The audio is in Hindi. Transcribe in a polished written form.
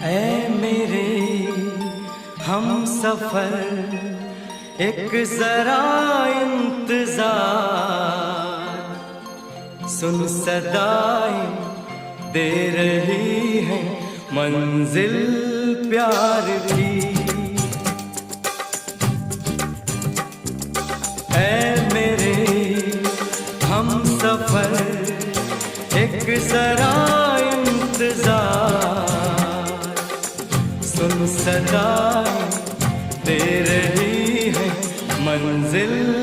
ऐ मेरे हम सफर एक जरा इंतजार, सुन सदाएं दे रही है मंजिल प्यार की। ऐ मेरे हम सफर एक जरा इंतजार,